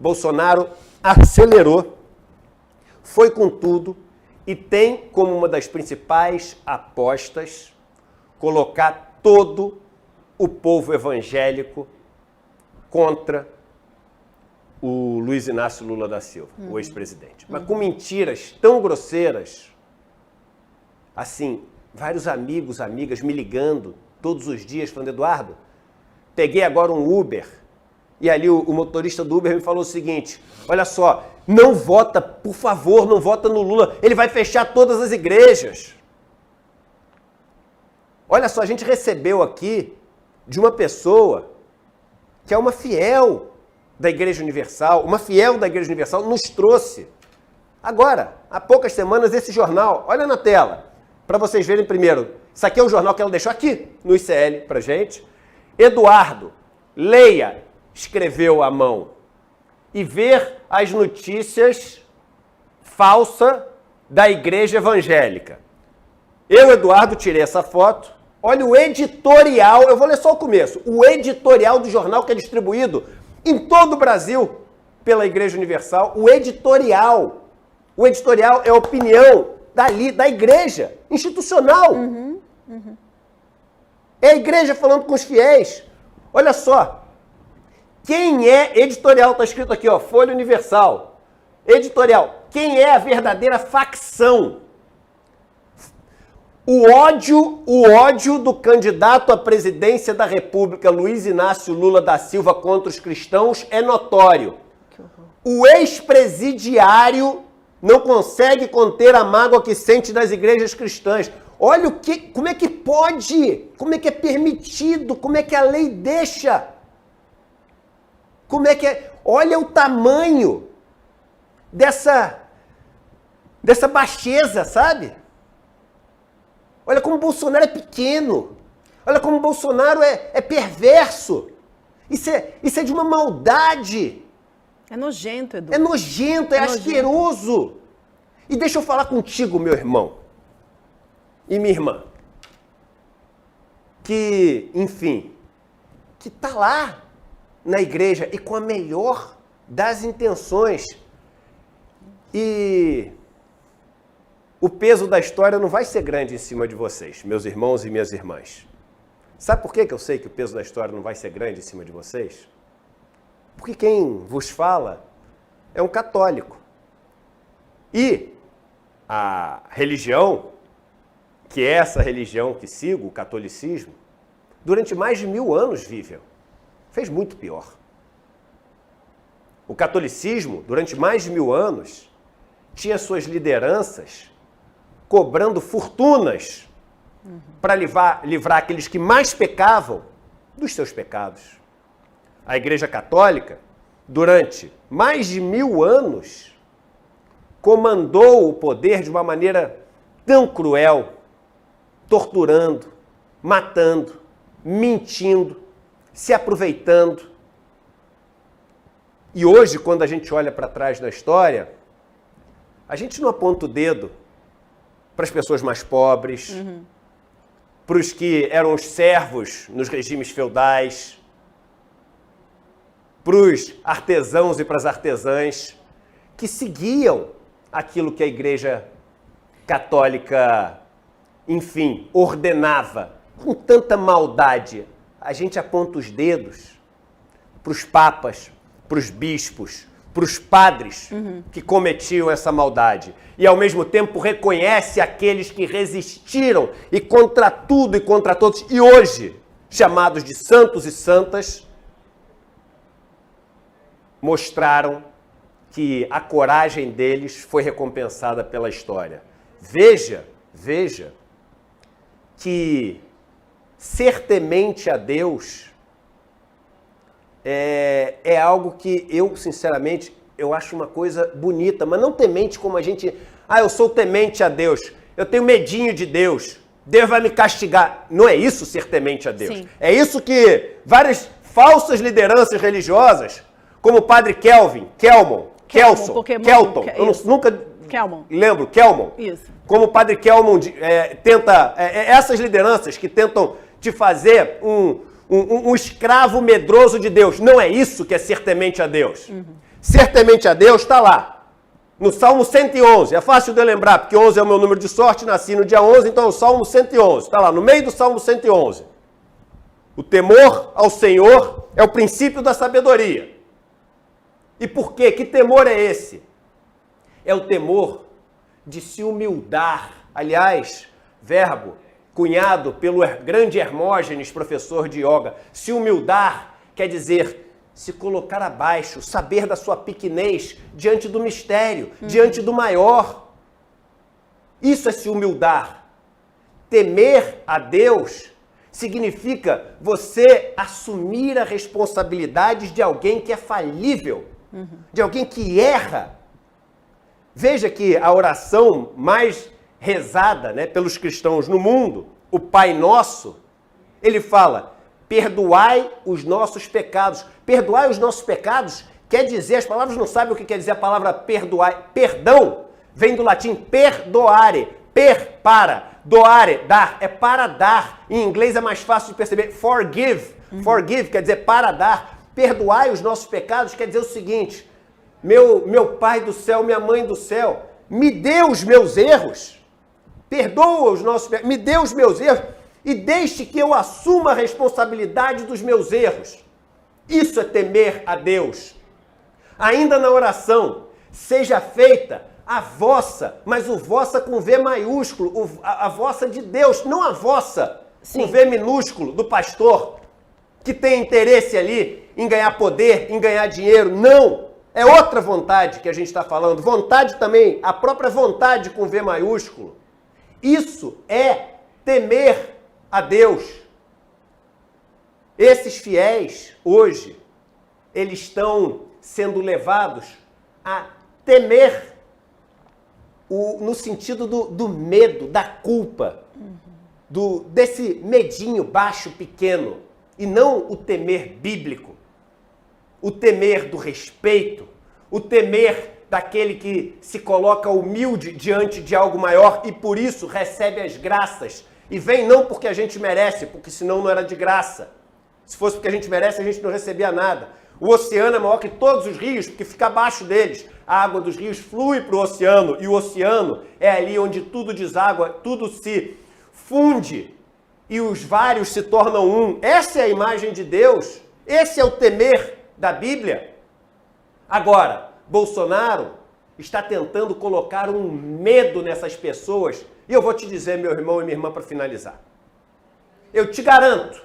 Bolsonaro acelerou, foi com tudo e tem como uma das principais apostas colocar todo o povo evangélico contra o Luiz Inácio Lula da Silva, o ex-presidente. Mas com mentiras tão grosseiras, assim, vários amigos, amigas me ligando todos os dias, falando, Eduardo, peguei agora um Uber, e ali o motorista do Uber me falou o seguinte, olha só, não vota, por favor, não vota no Lula, ele vai fechar todas as igrejas. Olha só, a gente recebeu aqui de uma pessoa que é uma fiel da Igreja Universal, nos trouxe. Agora, há poucas semanas, esse jornal, olha na tela, para vocês verem primeiro, isso aqui é o jornal que ela deixou aqui no ICL pra gente. Eduardo, leia, escreveu à mão, e ver as notícias falsas da igreja evangélica. Eu, Eduardo, tirei essa foto. Olha o editorial, eu vou ler só o começo. O editorial do jornal que é distribuído em todo o Brasil pela Igreja Universal. O editorial é a opinião da igreja institucional. É a igreja falando com os fiéis. Olha só. Quem é editorial? Está escrito aqui, ó, Folha Universal. Editorial. Quem é a verdadeira facção? O ódio do candidato à presidência da República, Luiz Inácio Lula da Silva, contra os cristãos é notório. O ex-presidiário não consegue conter a mágoa que sente das igrejas cristãs. Olha como é que pode, como é que é permitido, como é que a lei deixa. Como é que é? Olha o tamanho dessa baixeza, sabe? Olha como o Bolsonaro é pequeno. Olha como o Bolsonaro é perverso. Isso é de uma maldade. É nojento, Edu. É nojento, é asqueroso. E deixa eu falar contigo, meu irmão e minha irmã, que, enfim, que tá lá na igreja e com a melhor das intenções. E o peso da história não vai ser grande em cima de vocês, meus irmãos e minhas irmãs. Sabe por que eu sei que o peso da história não vai ser grande em cima de vocês? Porque quem vos fala é um católico. E a religião, que é essa religião que sigo, o catolicismo, durante mais de 1000 anos, Vivian, fez muito pior. O catolicismo, durante mais de 1000 anos, tinha suas lideranças cobrando fortunas para livrar aqueles que mais pecavam dos seus pecados. A Igreja Católica, durante mais de 1000 anos, comandou o poder de uma maneira tão cruel, torturando, matando, mentindo, se aproveitando. E hoje, quando a gente olha para trás da história, a gente não aponta o dedo para as pessoas mais pobres, para os que eram os servos nos regimes feudais, para os artesãos e para as artesãs que seguiam aquilo que a Igreja Católica, enfim, ordenava com tanta maldade. A gente aponta os dedos para os papas, para os bispos, para os padres que cometiam essa maldade. E, ao mesmo tempo, reconhece aqueles que resistiram e contra tudo e contra todos. E hoje, chamados de santos e santas, mostraram que a coragem deles foi recompensada pela história. Veja que ser temente a Deus é algo que eu, sinceramente, eu acho uma coisa bonita, mas não temente como a gente... eu sou temente a Deus, eu tenho medinho de Deus, Deus vai me castigar. Não é isso ser temente a Deus. Sim. É isso que várias falsas lideranças religiosas, como o padre Kelton, eu nunca Kelmon. Lembro, Kelmon. Isso. Como o padre Kelmon tenta, essas lideranças que tentam te fazer um escravo medroso de Deus. Não é isso que é ser temente a Deus. Ser temente a Deus está lá, no Salmo 111. É fácil de eu lembrar, porque 11 é o meu número de sorte, nasci no dia 11, então é o Salmo 111. Está lá, no meio do Salmo 111. O temor ao Senhor é o princípio da sabedoria. E por quê? Que temor é esse? É o temor de se humildar. Aliás, verbo cunhado pelo grande Hermógenes, professor de yoga. Se humildar quer dizer se colocar abaixo, saber da sua pequenez diante do mistério, diante do maior. Isso é se humildar. Temer a Deus significa você assumir a responsabilidade de alguém que é falível, de alguém que erra. Veja que a oração mais rezada, né, pelos cristãos no mundo, o Pai Nosso, ele fala, perdoai os nossos pecados. Perdoai os nossos pecados quer dizer, as palavras não sabem o que quer dizer a palavra perdoai. Perdão vem do latim perdoare, para, doare, dar, é para dar. Em inglês é mais fácil de perceber, forgive. Forgive quer dizer para dar. Perdoai os nossos pecados quer dizer o seguinte, meu Pai do céu, minha Mãe do céu, me dê os meus erros, perdoa os nossos pecados, me dê os meus erros e deixe que eu assuma a responsabilidade dos meus erros. Isso é temer a Deus. Ainda na oração, seja feita a vossa, mas o vossa com V maiúsculo, a vossa de Deus, não a vossa com V minúsculo do pastor, que tem interesse ali em ganhar poder, em ganhar dinheiro. Não! É outra vontade que a gente está falando. Vontade também, a própria vontade com V maiúsculo. Isso é temer a Deus. Esses fiéis, hoje, eles estão sendo levados a temer no sentido do medo, da culpa, desse medinho baixo, pequeno, e não o temer bíblico. O temer do respeito, o temer daquele que se coloca humilde diante de algo maior e por isso recebe as graças. E vem não porque a gente merece, porque senão não era de graça. Se fosse porque a gente merece, a gente não recebia nada. O oceano é maior que todos os rios, porque fica abaixo deles. A água dos rios flui para o oceano e o oceano é ali onde tudo deságua, tudo se funde e os vários se tornam um. Essa é a imagem de Deus. Esse é o temer da Bíblia. Agora, Bolsonaro está tentando colocar um medo nessas pessoas. E eu vou te dizer, meu irmão e minha irmã, para finalizar. Eu te garanto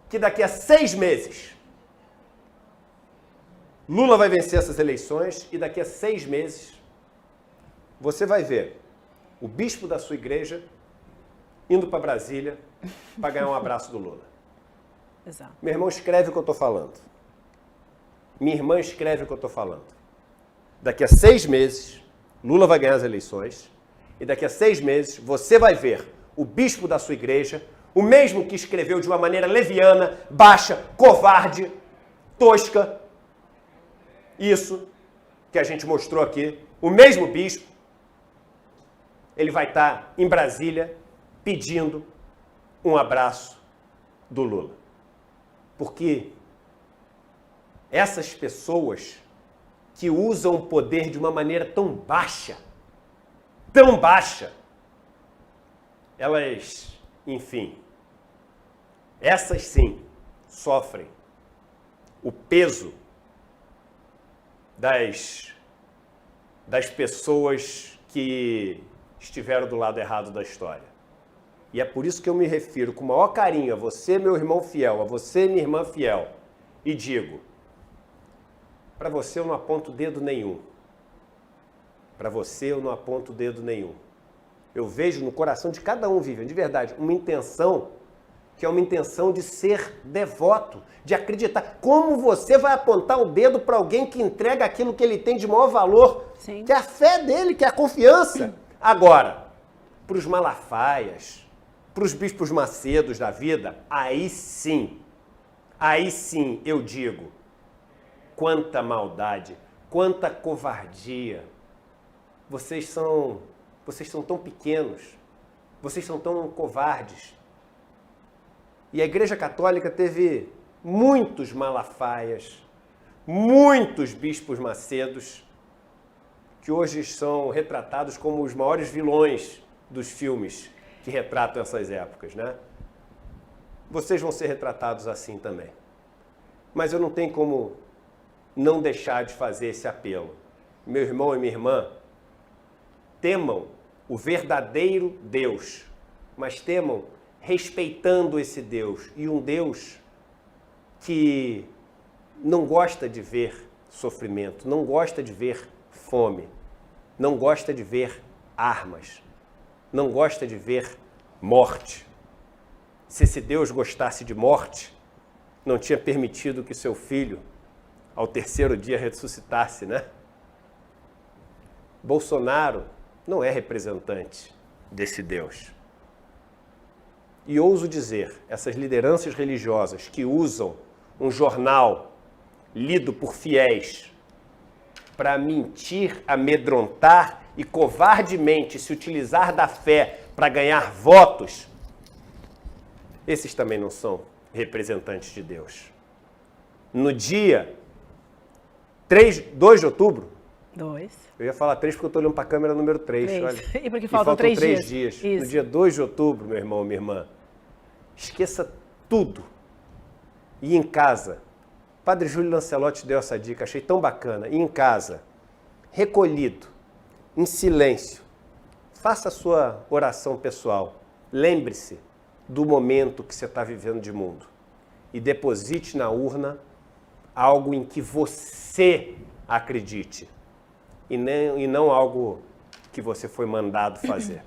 que daqui a 6 meses, Lula vai vencer essas eleições e daqui a 6 meses, você vai ver o bispo da sua igreja indo para Brasília para ganhar um abraço do Lula. Exato. Meu irmão, escreve o que eu estou falando. Minha irmã, escreve o que eu estou falando. Daqui a 6 meses, Lula vai ganhar as eleições e daqui a 6 meses você vai ver o bispo da sua igreja, o mesmo que escreveu de uma maneira leviana, baixa, covarde, tosca, isso que a gente mostrou aqui, o mesmo bispo, ele vai estar em Brasília pedindo um abraço do Lula. Porque essas pessoas que usam o poder de uma maneira tão baixa, elas, enfim, essas sim sofrem o peso das pessoas que estiveram do lado errado da história. E é por isso que eu me refiro com o maior carinho a você, meu irmão fiel, a você, minha irmã fiel, e digo, para você eu não aponto dedo nenhum. Para você eu não aponto dedo nenhum. Eu vejo no coração de cada um, Vivian, de verdade, uma intenção que é uma intenção de ser devoto, de acreditar. Como você vai apontar o dedo para alguém que entrega aquilo que ele tem de maior valor, Sim. que é a fé dele, que é a confiança? Agora, para os Malafaias, para os bispos macedos da vida, aí sim eu digo, quanta maldade, quanta covardia. Vocês são tão pequenos, vocês são tão covardes. E a Igreja Católica teve muitos Malafaias, muitos bispos Macedos, que hoje são retratados como os maiores vilões dos filmes que retratam essas épocas, né? Vocês vão ser retratados assim também. Mas eu não tenho como não deixar de fazer esse apelo. Meu irmão e minha irmã, temam o verdadeiro Deus, mas temam respeitando esse Deus. E um Deus que não gosta de ver sofrimento, não gosta de ver fome, não gosta de ver armas, não gosta de ver morte. Se esse Deus gostasse de morte, não tinha permitido que seu filho, ao terceiro dia, ressuscitasse, né? Bolsonaro não é representante desse Deus. E ouso dizer, essas lideranças religiosas que usam um jornal lido por fiéis para mentir, amedrontar e covardemente se utilizar da fé para ganhar votos, esses também não são representantes de Deus. No dia 2 de outubro, 2. Eu ia falar 3 porque eu estou olhando para a câmera número 3. Olha. E porque faltam 3 dias. Isso. No dia 2 de outubro, meu irmão, minha irmã, esqueça tudo. E em casa, Padre Júlio Lancelotti deu essa dica, achei tão bacana. E em casa, recolhido, em silêncio, faça a sua oração pessoal. Lembre-se do momento que você está vivendo de mundo. E deposite na urna algo em que você acredite. E não algo que você foi mandado fazer.